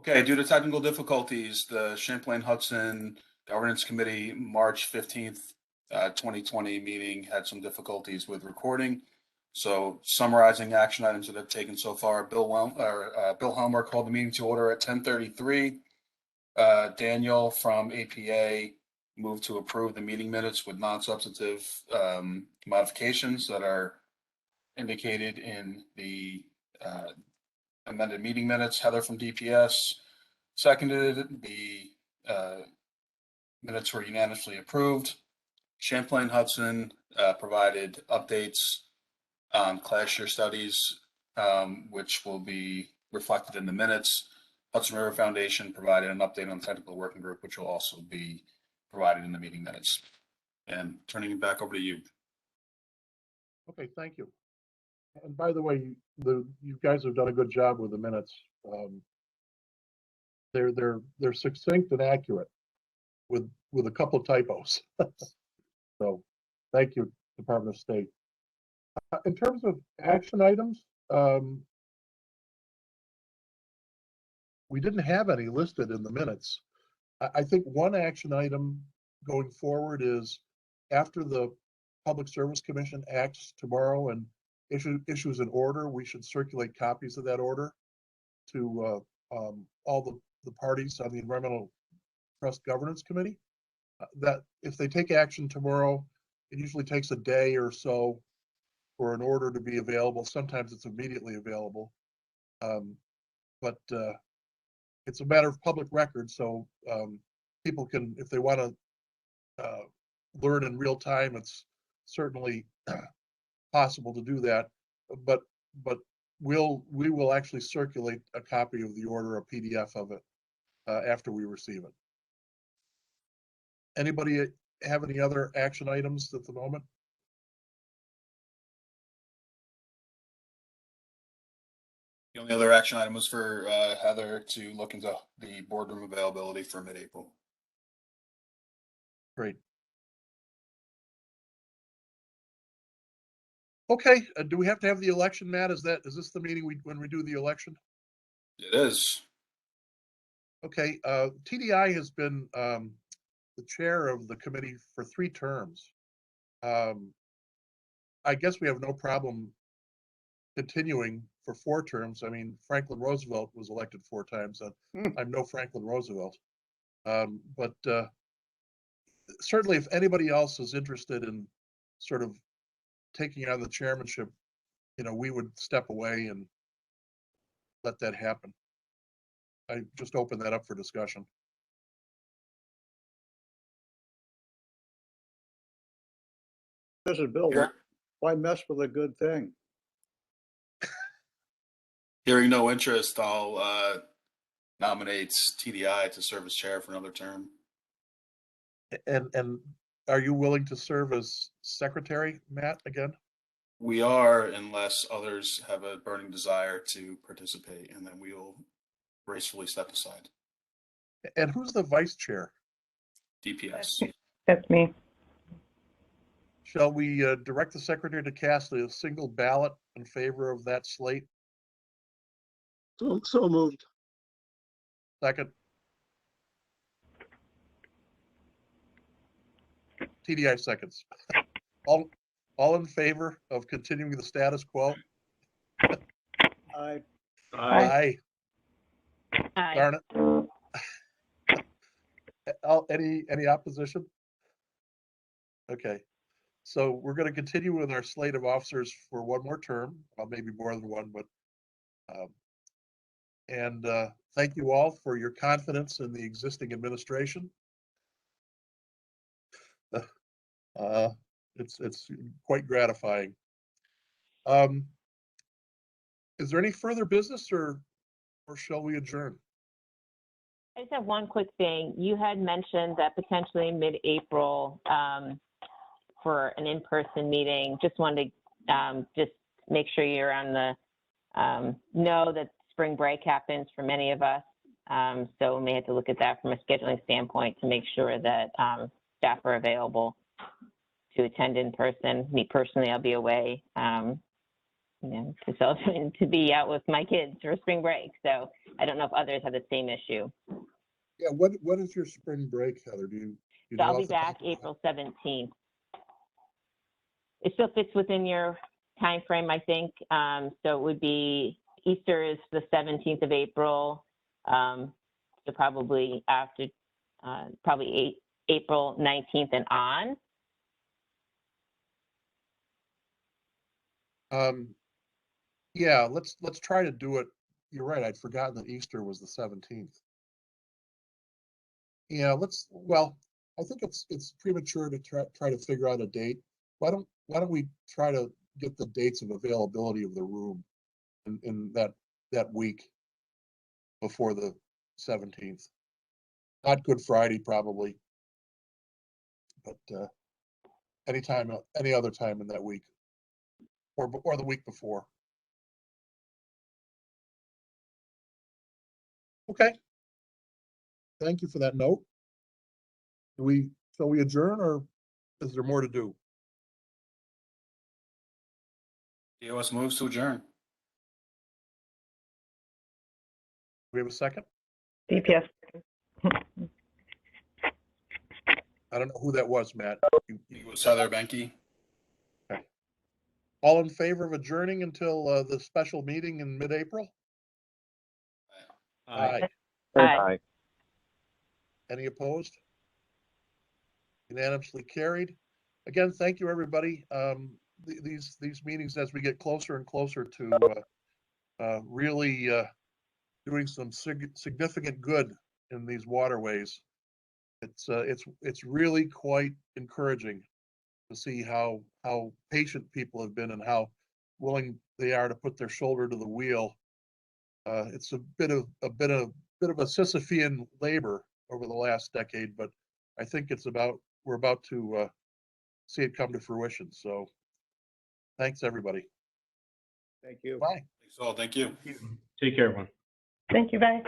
Okay, due to technical difficulties, the Champlain Hudson Governance Committee March 15th, 2020 meeting had some difficulties with recording. So summarizing action items that have taken so far, Bill Helmer called the meeting to order at 10:33. Daniel from APA moved to approve the meeting minutes with non-substantive modifications that are indicated in the amended meeting minutes. Heather from DPS seconded. The minutes were unanimously approved. Champlain Hudson provided updates on class year studies, which will be reflected in the minutes. Hudson River Foundation provided an update on the technical working group, which will also be provided in the meeting minutes. And turning it back over to you. Okay, thank you. And by the way, you guys have done a good job with the minutes. They're succinct and accurate with a couple of typos. So thank you, Department of State. In terms of action items, we didn't have any listed in the minutes. I think one action item going forward is after the Public Service Commission acts tomorrow and issues an order, we should circulate copies of that order to all the parties on the Environmental Trust Governance Committee. That if they take action tomorrow, it usually takes a day or so for an order to be available. Sometimes it's immediately available, but it's a matter of public record, so people can, if they want to learn in real time, it's certainly possible to do that. But we will actually circulate a copy of the order, a PDF of it, after we receive it. Anybody have any other action items at the moment? The only other action item was for Heather to look into the boardroom availability for mid-April. Great. Okay, do we have to have the election, Matt? Is this the meeting when we do the election? It is. Okay, TDI has been the chair of the committee for 3 terms. I guess we have no problem continuing for 4 terms. I mean, Franklin Roosevelt was elected 4 times, and I'm no Franklin Roosevelt. But certainly if anybody else is interested in sort of taking on the chairmanship, we would step away and let that happen. I just open that up for discussion. This is Bill. Why mess with a good thing? Hearing no interest, I'll nominate TDI to serve as chair for another term. And are you willing to serve as secretary, Matt, again? We are, unless others have a burning desire to participate, and then we will gracefully step aside. And who's the vice chair? DPS. That's me. Shall we direct the secretary to cast a single ballot in favor of that slate? So moved. Second. TDI seconds. All in favor of continuing the status quo? Aye. Aye. Aye. Darn it. Any opposition? Okay. So we're going to continue with our slate of officers for 1 more term, well, maybe more than 1, but and thank you all for your confidence in the existing administration. It's quite gratifying. Is there any further business, or shall we adjourn? I just have one quick thing. You had mentioned that potentially mid-April for an in-person meeting. Just wanted to just make sure you're on the know that spring break happens for many of us. So we may have to look at that from a scheduling standpoint to make sure that staff are available to attend in person. Me personally, I'll be away, to be out with my kids for spring break. So I don't know if others have the same issue. Yeah, what is your spring break, Heather? Do you So know I'll off be the top back of your head? April 17th. It still fits within your time frame, I think. So it would be, Easter is the 17th of April. So probably after, probably April 19th and on. Yeah, let's try to do it. You're right, I'd forgotten that Easter was the 17th. Yeah, well, I think it's premature to try to figure out a date. Why don't we try to get the dates of availability of the room in that week before the 17th? Not Good Friday, probably, but anytime, any other time in that week, or the week before. Okay. Thank you for that note. Shall we adjourn, or is there more to do? DOS moves to adjourn. We have a second? DPS. I don't know who that was, Matt. It was Heather Benke. All in favor of adjourning until the special meeting in mid-April? Aye. Aye. Any opposed? Unanimously carried. Again, thank you, everybody. These meetings, as we get closer and closer to really doing some significant good in these waterways, it's really quite encouraging to see how patient people have been and how willing they are to put their shoulder to the wheel. It's a bit of a Sisyphean labor over the last decade, but I think we're about to see it come to fruition. So thanks, everybody. Thank you. Bye. Thanks all. Thank you. Take care, everyone. Thank you, bye.